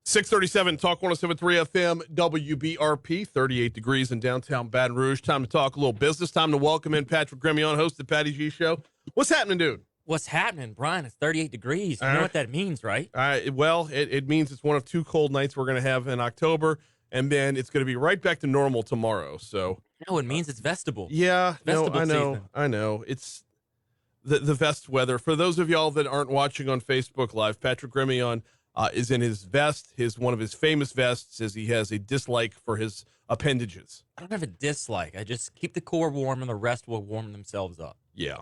637 Talk 107.3 FM WBRP, 38 degrees in downtown Baton Rouge. Time to talk a little business. Time to welcome in Patrick Gremion, host of the Patty G Show. What's happening, dude? What's happening, Brian? It's 38 degrees. You know what that means, right? Well, it means it's one of two cold nights we're going to have in October, and then it's going to be right back to normal tomorrow. So No, it means it's vestibule. yeah, Vestibule I know. It's the vest weather. For those of y'all that aren't watching on Facebook Live, Patrick Gremion is in his vest. One of his famous vests is he has a dislike for his appendages. I don't have a dislike. I just keep the core warm and the rest will warm themselves up. Yeah,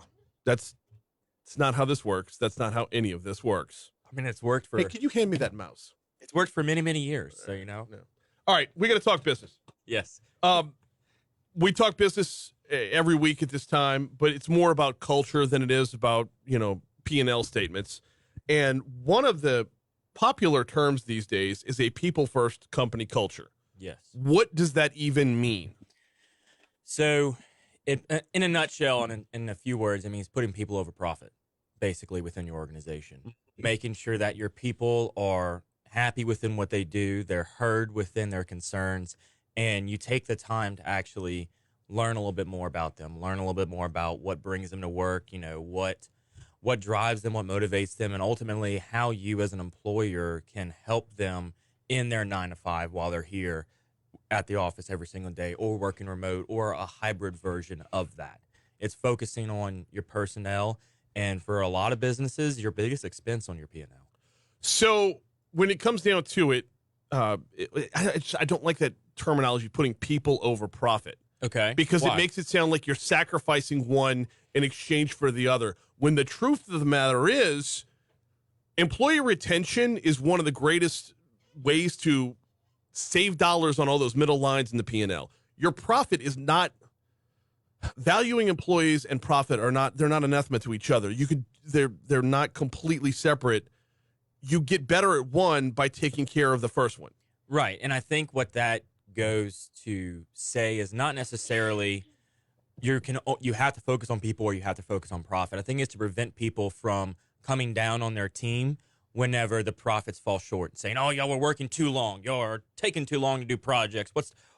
it's not how this works. That's not how any of this works. I mean, it's worked for... Hey, could you hand me that mouse? It's worked for many, many years, so you know. No. All right, we got to talk business. Yes. We talk business every week at this time, but it's more about culture than it is about, P&L statements. And one of the popular terms these days is a people-first company culture. Yes. What does that even mean? So, in a nutshell and in a few words, it means putting people over profit, basically, within your organization. Making sure that your people are happy within what they do, they're heard within their concerns, and you take the time to actually learn a little bit more about them, learn a little bit more about what brings them to work, what drives them, what motivates them, and ultimately how you as an employer can help them in their 9 to 5 while they're here at the office every single day or working remote or a hybrid version of that. It's focusing on your personnel, and for a lot of businesses, your biggest expense on your P&L. So when it comes down to it, I don't like that terminology, putting people over profit. Okay. Because Why? it makes it sound like you're sacrificing one in exchange for the other. When the truth of the matter is, employee retention is one of the greatest ways to save dollars on all those middle lines in the P&L. Your profit is not valuing employees, and profit they're not anathema to each other. They're not completely separate. You get better at one by taking care of the first one. Right. And I think what that goes to say is not necessarily you have to focus on people or you have to focus on profit. I think it's to prevent people from coming down on their team whenever the profits fall short and saying, oh, y'all were working too long. Y'all are taking too long to do projects.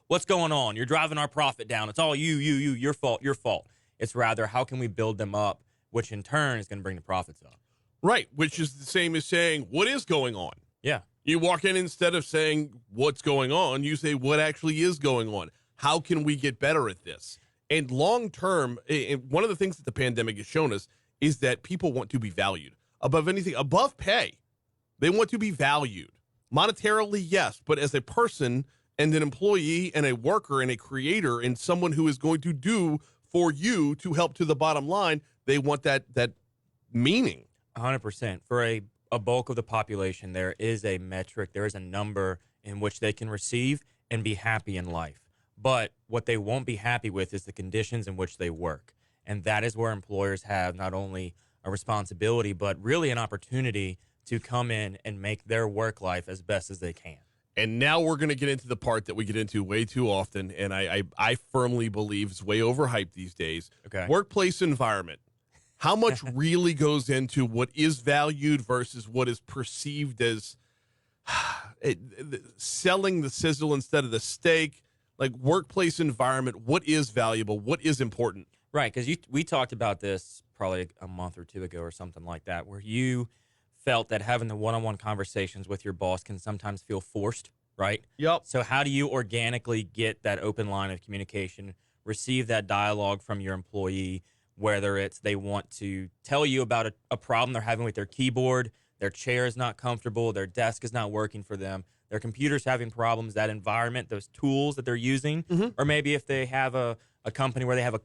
What's going on? You're driving our profit down. It's all your fault. It's rather, how can we build them up, which in turn is going to bring the profits up. Right, which is the same as saying, what is going on? Yeah. You walk in, instead of saying what's going on, you say what actually is going on. How can we get better at this? And long term, one of the things that the pandemic has shown us is that people want to be valued above anything, above pay. They want to be valued monetarily, yes, but as a person and an employee and a worker and a creator and someone who is going to do for you to help to the bottom line, they want that meaning. 100%. For a bulk of the population, there is a metric, there is a number in which they can receive and be happy in life. But what they won't be happy with is the conditions in which they work. And that is where employers have not only a responsibility, but really an opportunity to come in and make their work life as best as they can. And now we're going to get into the part that we get into way too often, and I firmly believe is way overhyped these days. Okay. Workplace environment. How much really goes into what is valued versus what is perceived as selling the sizzle instead of the steak? Like, workplace environment, what is valuable? What is important? Right, because we talked about this probably a month or two ago or something like that, where you felt that having the one-on-one conversations with your boss can sometimes feel forced, right? Yep. So how do you organically get that open line of communication, receive that dialogue from your employee, whether it's they want to tell you about a problem they're having with their keyboard, their chair is not comfortable, their desk is not working for them, their computer's having problems, that environment, those tools that they're using, or maybe if they have a company where they have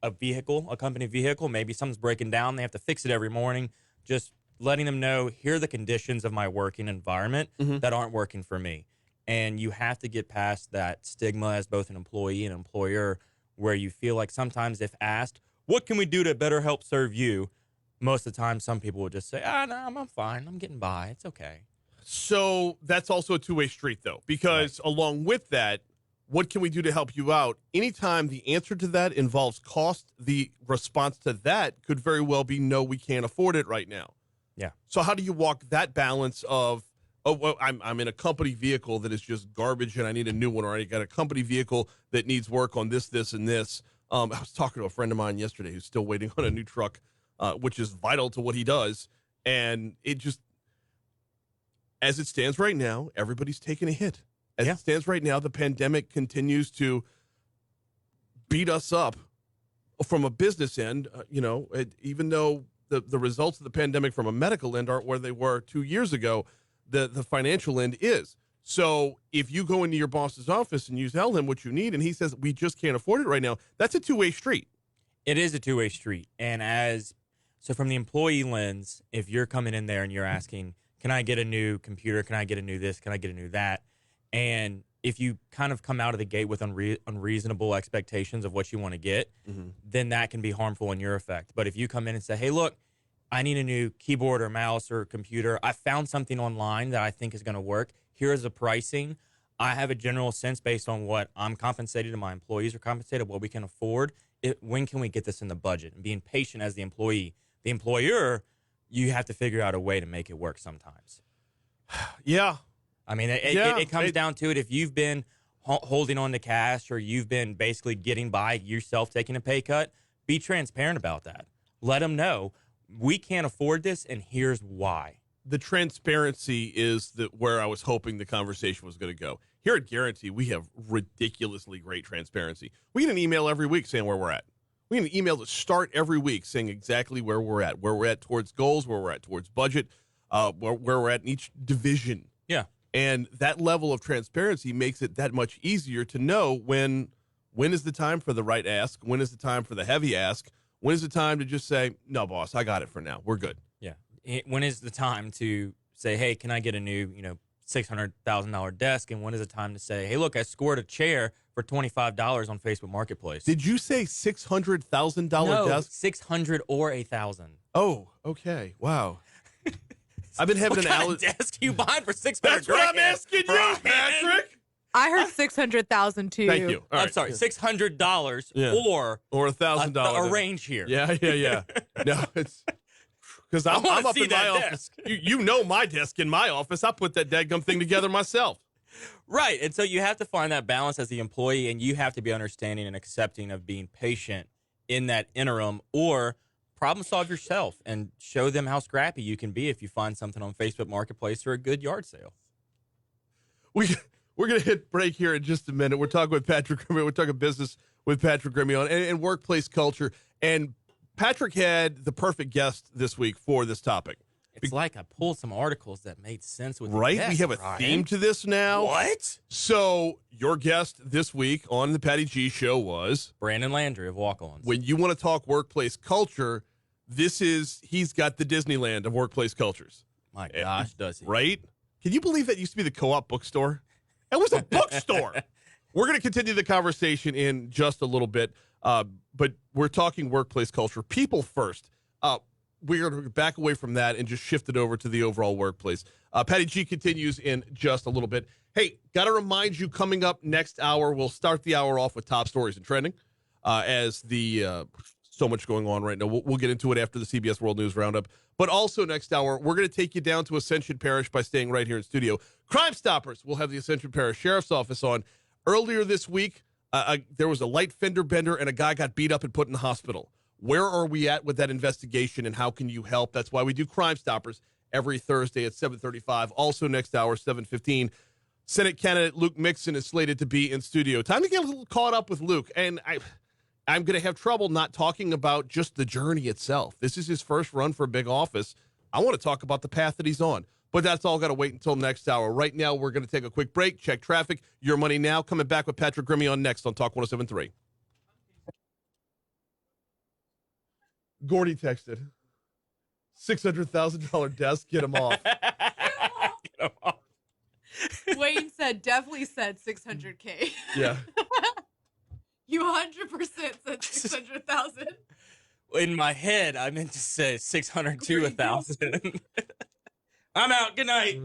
a vehicle, a company vehicle, maybe something's breaking down, they have to fix it every morning, just letting them know, here are the conditions of my working environment that aren't working for me. And you have to get past that stigma as both an employee and employer, where you feel like sometimes if asked, what can we do to better help serve you? Most of the time, some people will just say, no, I'm fine. I'm getting by. It's okay. So that's also a two-way street, though, because along with that, what can we do to help you out? Anytime the answer to that involves cost, the response to that could very well be, no, we can't afford it right now. Yeah. So how do you walk that balance of oh, well, I'm in a company vehicle that is just garbage and I need a new one, or I got a company vehicle that needs work on this, this, and this. I was talking to a friend of mine yesterday who's still waiting on a new truck, which is vital to what he does. And it just, as it stands right now, everybody's taking a hit. As it stands right now, the pandemic continues to beat us up from a business end. Even though the results of the pandemic from a medical end aren't where they were 2 years ago, the financial end is. So if you go into your boss's office and you tell him what you need and he says, we just can't afford it right now, that's a two-way street. It is a two-way street. And so from the employee lens, if you're coming in there and you're asking, can I get a new computer? Can I get a new this? Can I get a new that? And if you kind of come out of the gate with unreasonable expectations of what you want to get, then that can be harmful in your effect. But if you come in and say, hey, look, I need a new keyboard or mouse or computer. I found something online that I think is going to work. Here's the pricing. I have a general sense based on what I'm compensated and my employees are compensated, what we can afford. When can we get this in the budget? And being patient as the employee. The employer, you have to figure out a way to make it work sometimes. Yeah. I mean, it comes down to it. If you've been holding on to cash or you've been basically getting by yourself taking a pay cut, be transparent about that. Let them know, we can't afford this, and here's why. The transparency is where I was hoping the conversation was going to go. Here at Guarantee, we have ridiculously great transparency. We get an email every week saying where we're at. We get an email to start every week saying exactly where we're at towards goals, where we're at towards budget, where we're at in each division. Yeah. And that level of transparency makes it that much easier to know when is the time for the right ask, when is the time for the heavy ask, when is the time to just say, no, boss, I got it for now. We're good. Yeah. When is the time to say, hey, can I get a new, $600,000 desk? And when is the time to say, hey, look, I scored a chair for $25 on Facebook Marketplace? Did you say $600,000 desk? 600 or 1,000. Oh, okay. Wow. I've been having what an kind of desk you buying for $600? That's what I'm asking you, Patrick. I heard 600,000 too. Thank you. I'm sorry, $600 or $1,000. a range here. Yeah. No, it's because I'm up in my office. You know my desk in my office. I put that dadgum thing together myself. Right, and so you have to find that balance as the employee, and you have to be understanding and accepting of being patient in that interim, or problem solve yourself and show them how scrappy you can be if you find something on Facebook Marketplace or a good yard sale. We're going to hit break here in just a minute. We're talking with Patrick Grimmie. We're talking business with Patrick Grimmie and workplace culture. And Patrick had the perfect guest this week for this topic. It's like I pulled some articles that made sense with right. The guest, we have a theme to this now. What? So your guest this week on the Patty G Show was Brandon Landry of Walk-Ons. When you want to talk workplace culture, he's got the Disneyland of workplace cultures. My gosh, does he? Right? Can you believe that used to be the Co-op bookstore? That was a bookstore. We're going to continue the conversation in just a little bit, but we're talking workplace culture. People first. We're going to back away from that and just shift it over to the overall workplace. Patty G continues in just a little bit. Hey, got to remind you, coming up next hour, we'll start the hour off with top stories and trending as the so much going on right now. We'll get into it after the CBS World News Roundup. But also next hour, we're going to take you down to Ascension Parish by staying right here in studio. Crime Stoppers will have the Ascension Parish Sheriff's Office on. Earlier this week, there was a light fender bender and a guy got beat up and put in the hospital. Where are we at with that investigation and how can you help? That's why we do Crime Stoppers every Thursday at 7:35. Also next hour, 7:15. Senate candidate Luke Mixon is slated to be in studio. Time to get a little caught up with Luke. And I'm going to have trouble not talking about just the journey itself. This is his first run for a big office. I want to talk about the path that he's on. But that's all got to wait until next hour. Right now, we're going to take a quick break, check traffic. Your Money Now, coming back with Patrick Grimmie on next on Talk 107.3. Gordy texted, $600,000 desk, get him off. Get him off. Wayne definitely said 600K. Yeah. You 100% said 600,000. In my head, I meant to say 600 to 1,000. I'm out. Good night.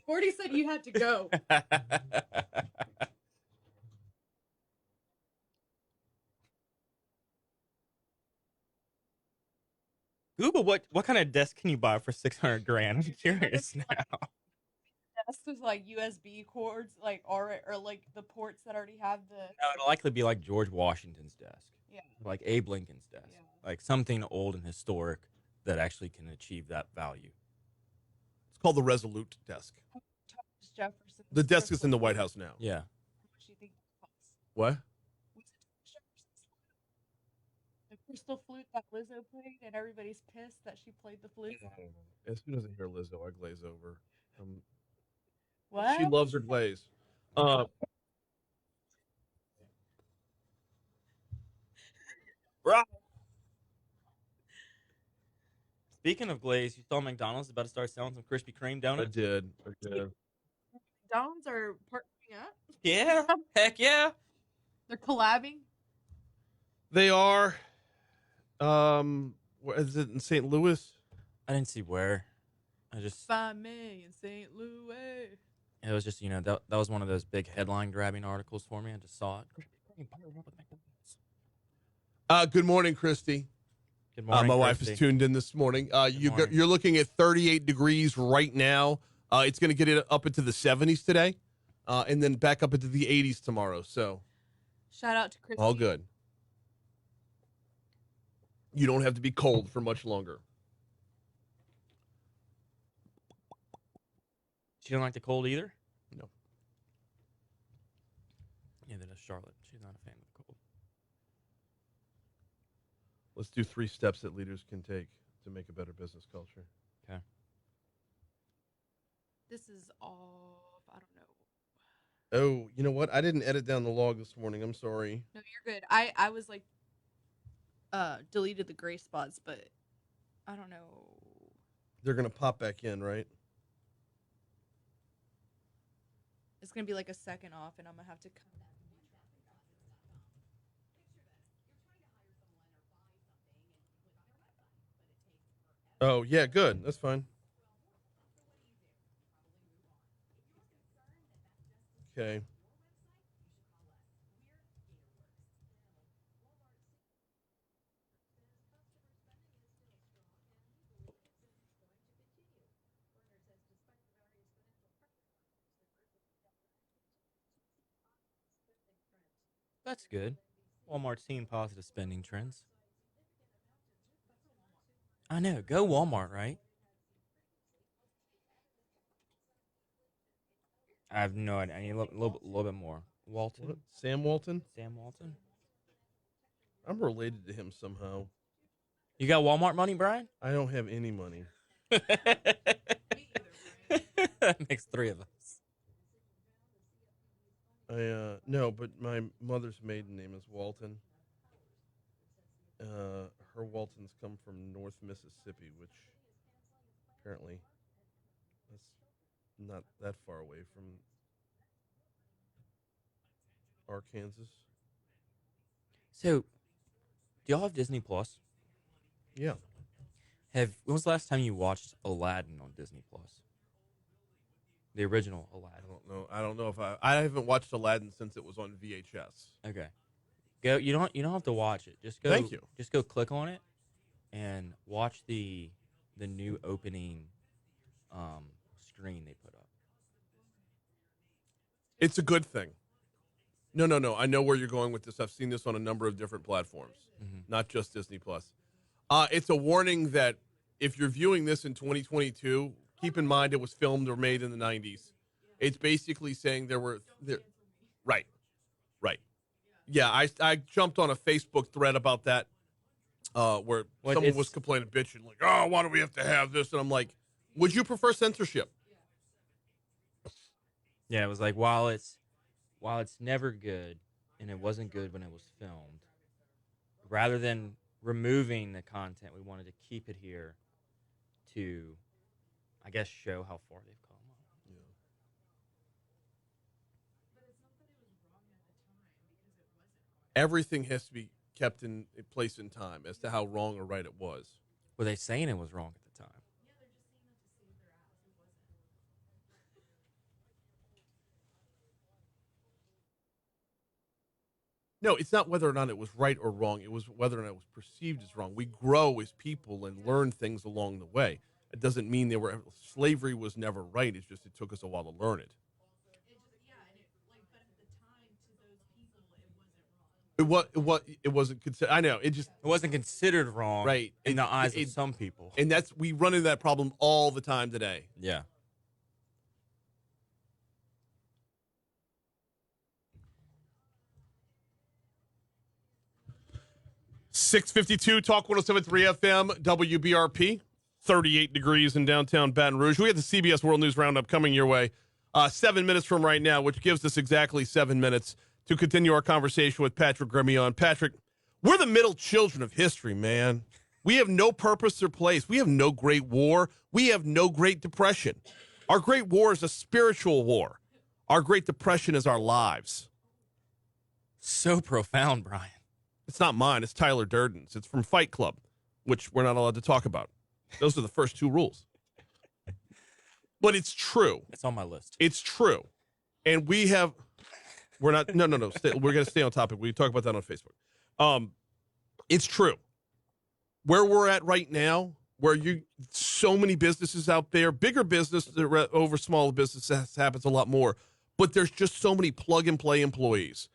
Gordy said you had to go. Google what kind of desk can you buy for 600 grand? I'm curious now. desk with like USB cords, like or like the ports that already have the. No, it'll likely be like George Washington's desk, Yeah. like Abe Lincoln's desk, Yeah. like something old and historic that actually can achieve that value. It's called the Resolute desk. Thomas Jefferson's The desk is crystal in the White flute. House now. Yeah. How much do you think that costs? What? What's it Thomas Jefferson's flute? The crystal flute that Lizzo played, and everybody's pissed that she played the flute. As soon as I hear Lizzo, I glaze over. What? She loves her glaze. Right. Speaking of glaze, you saw McDonald's is about to start selling some Krispy Kreme I donuts. did. McDonald's are partnering up. Yeah, heck yeah. They're collabing. They are. Is it in St. Louis? I didn't see where. I just Find me in St. Louis. it was just that was one of those big headline grabbing articles for me. I just saw it. Good morning, Christy. Good morning. My wife Christy. is tuned in this morning. morning. You're looking at 38 degrees right now. It's going to get it up into the 70s today, and then back up into the 80s tomorrow. So Shout out to Christy. all good. You don't have to be cold for much longer. She don't like the cold either? No. Neither does Charlotte. She's not a fan of the cold. Let's do 3 steps that leaders can take to make a better business culture. Okay. This is off. I don't know. Oh, you know what? I didn't edit down the log this morning. I'm sorry. No, you're good. I was like, deleted the gray spots, but I don't know. They're going to pop back in, right? It's gonna be like a second off, and I'm gonna have to come back. Oh, yeah, good. That's fine. Okay. That's good. Walmart's seeing positive spending trends. I know. Go Walmart, right? I have no idea. I need a little bit more. Walton? What? Sam Walton? Sam Walton? I'm related to him somehow. You got Walmart money, Brian? I don't have any money. That makes 3 of us. No, but my mother's maiden name is Walton. Her Waltons come from North Mississippi, which apparently that's not that far away from Arkansas. So, do y'all have Disney Plus? Yeah. When was the last time you watched Aladdin on Disney Plus? The original Aladdin. I don't know if I haven't watched Aladdin since it was on VHS. Okay. Go. You don't have to watch it. Just go. Thank you. Just go click on it and watch the new opening screen they put up. It's a good thing. No. I know where you're going with this. I've seen this on a number of different platforms, not just Disney Plus. It's a warning that if you're viewing this in 2022, keep in mind it was filmed or made in the 90s. It's basically saying right. Yeah, I jumped on a Facebook thread about that where someone was complaining, bitching, like, oh, why do we have to have this? And I'm like, would you prefer censorship? Yeah, it was like while it's never good, and it wasn't good when it was filmed, rather than removing the content, we wanted to keep it here to, I guess, show how far they've come. Yeah. Everything has to be kept in place in time as to how wrong or right it was. Were they saying it was wrong at the time? No, it's not whether or not it was right or wrong. It was whether or not it was perceived as wrong. We grow as people and learn things along the way. It doesn't mean slavery was never right. It's just it took us a while to learn it. It wasn't considered. I know it wasn't considered wrong, right in the eyes of some people, and we run into that problem all the time today. Yeah. 652 Talk 107.3 FM WBRP. 38 degrees in downtown Baton Rouge. We have the CBS World News Roundup coming your way 7 minutes from right now, which gives us exactly 7 minutes to continue our conversation with Patrick Gremillon. Patrick, we're the middle children of history, man. We have no purpose or place. We have no great war. We have no Great Depression. Our great war is a spiritual war. Our Great Depression is our lives. So profound, Brian. It's not mine. It's Tyler Durden's. It's from Fight Club, which we're not allowed to talk about. Those are the first two rules. But it's true. It's on my list. It's true. And we're not, no. We're going to stay on topic. We talk about that on Facebook. It's true. Where we're at right now, so many businesses out there, bigger business over smaller businesses happens a lot more, but there's just so many plug and play employees.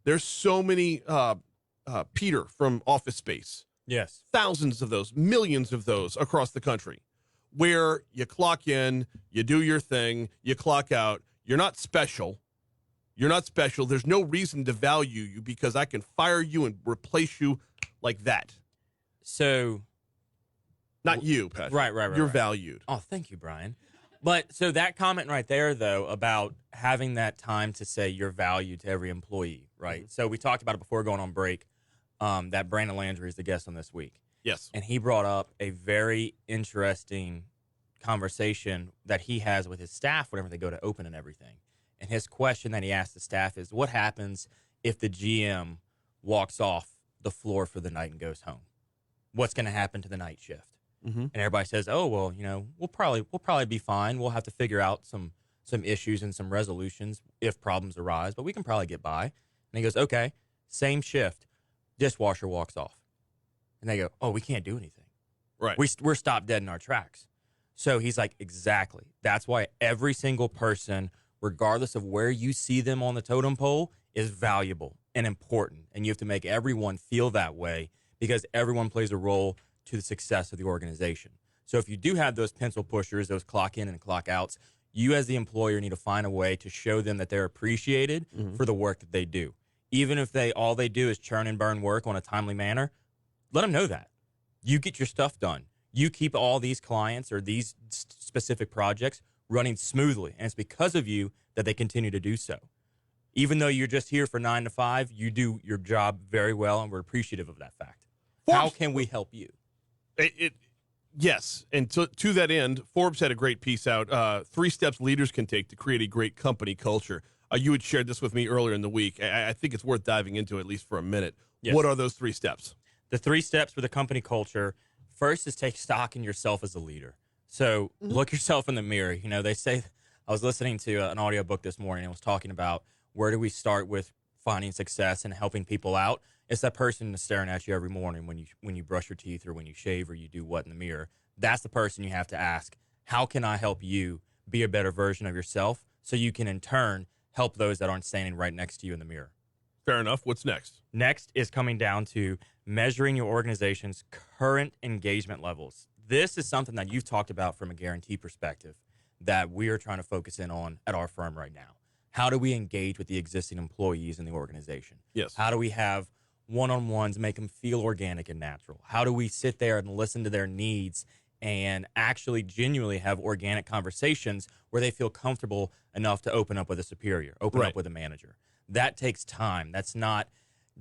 There's so many, Peter from Office Space. Yes. Thousands of those, millions of those across the country, where you clock in, you do your thing, you clock out. You're not special. You're not special. There's no reason to value you because I can fire you and replace you like that. So. Not you, Patrick. Right. You're valued. Oh, thank you, Brian. But so that comment right there, though, about having that time to say you're valued to every employee, right? Mm-hmm. So we talked about it before going on break. That Brandon Landry is the guest on this week. Yes. And he brought up a very interesting conversation that he has with his staff whenever they go to open and everything. And his question that he asked the staff is, what happens if the GM walks off the floor for the night and goes home? What's going to happen to the night shift? Mm-hmm. And everybody says, oh, well, we'll probably be fine. We'll have to figure out some issues and some resolutions if problems arise, but we can probably get by. And he goes, okay, same shift. Dishwasher walks off. And they go, oh, we can't do anything. Right. We're stopped dead in our tracks. So he's like, exactly. That's why every single person, regardless of where you see them on the totem pole, is valuable and important. And you have to make everyone feel that way because everyone plays a role to the success of the organization. So if you do have those pencil pushers, those clock in and clock outs, you as the employer need to find a way to show them that they're appreciated for the work that they do. Even if all they do is churn and burn work on a timely manner, let them know that. You get your stuff done. You keep all these clients or these specific projects running smoothly, and it's because of you that they continue to do so. Even though you're just here for 9 to 5, you do your job very well, and we're appreciative of that fact. How can we help you? Yes, and to that end, Forbes had a great piece out, 3 steps leaders can take to create a great company culture. You had shared this with me earlier in the week. I think it's worth diving into at least for a minute. Yes. What are those 3 steps? The 3 steps for the company culture, first is take stock in yourself as a leader. So look yourself in the mirror. They say, I was listening to an audiobook this morning and was talking about where do we start with finding success and helping people out. It's that person that's staring at you every morning when you brush your teeth or when you shave or you do what in the mirror. That's the person you have to ask, how can I help you be a better version of yourself so you can in turn help those that aren't standing right next to you in the mirror. Fair enough. What's next? Next is coming down to measuring your organization's current engagement levels. This is something that you've talked about from a guarantee perspective that we are trying to focus in on at our firm right now. How do we engage with the existing employees in the organization? Yes. How do we have one-on-ones make them feel organic and natural? How do we sit there and listen to their needs and actually genuinely have organic conversations where they feel comfortable enough to open up with a superior, open up with a manager? That takes time. That's not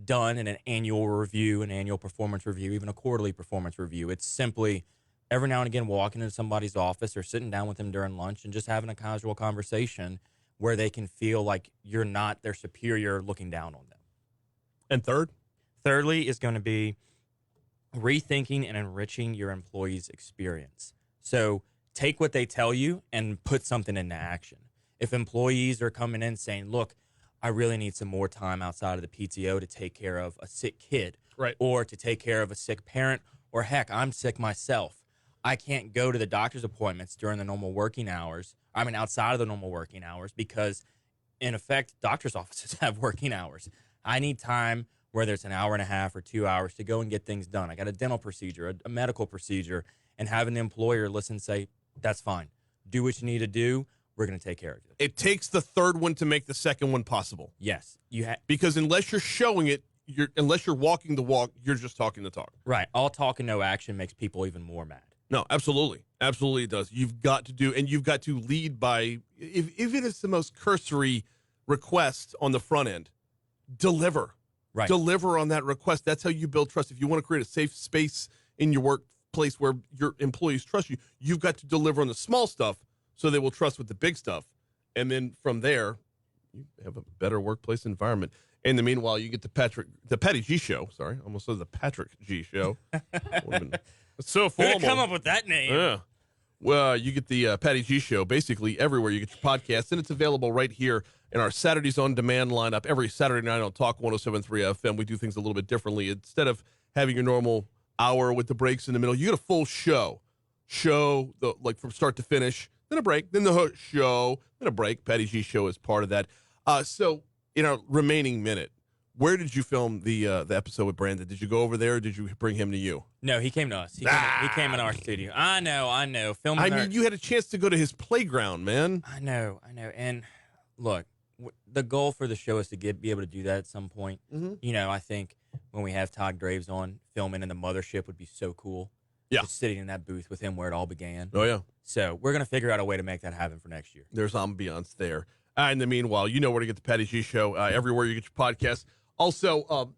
done in an annual review, an annual performance review, even a quarterly performance review. It's simply every now and again walking into somebody's office or sitting down with them during lunch and just having a casual conversation where they can feel like you're not their superior looking down on them. And thirdly is going to be rethinking and enriching your employees' experience. So take what they tell you and put something into action. If employees are coming in saying, look, I really need some more time outside of the PTO to take care of a sick kid, right, or to take care of a sick parent, or heck, I'm sick myself. I can't go to the doctor's appointments during the normal working hours. I mean, outside of the normal working hours, because in effect, doctor's offices have working hours. I need time, whether it's an hour and a half or 2 hours, to go and get things done. I got a dental procedure, a medical procedure, and having the employer listen and say, that's fine. Do what you need to do. We're going to take care of you. It takes the third one to make the second one possible. Yes. Because unless you're showing it, unless you're walking the walk, you're just talking the talk. Right. All talk and no action makes people even more mad. No, absolutely. Absolutely it does. You've got to do, and you've got to lead by, if it is the most cursory request on the front end, deliver. Right. Deliver on that request. That's how you build trust. If you want to create a safe space in your workplace where your employees trust you, you've got to deliver on the small stuff so they will trust with the big stuff. And then from there, you have a better workplace environment. In the meanwhile, you get the Patty G Show. Sorry, almost said the Patrick G Show. It's so formal. Who'd come up with that name? Yeah. Well, you get the Patty G Show basically everywhere you get your podcast, and it's available right here in our Saturdays on Demand lineup. Every Saturday night on Talk 107.3 FM, we do things a little bit differently. Instead of having your normal hour with the breaks in the middle, you get a full show. Like from start to finish, then a break, then the show, then a break. Patty G Show is part of that. So in our remaining minute, where did you film the episode with Brandon? Did you go over there, or did you bring him to you? No, he came to us. He came in our studio. I know. Filming. You had a chance to go to his playground, man. I know. And look, the goal for the show is to be able to do that at some point. Mm-hmm. You know, I think when we have Todd Graves on, filming in the mothership would be so cool. Yeah. Just sitting in that booth with him where it all began. Oh, yeah. So we're going to figure out a way to make that happen for next year. There's ambiance there. In the meanwhile, you know where to get the Patty G Show, everywhere you get your podcasts. Also,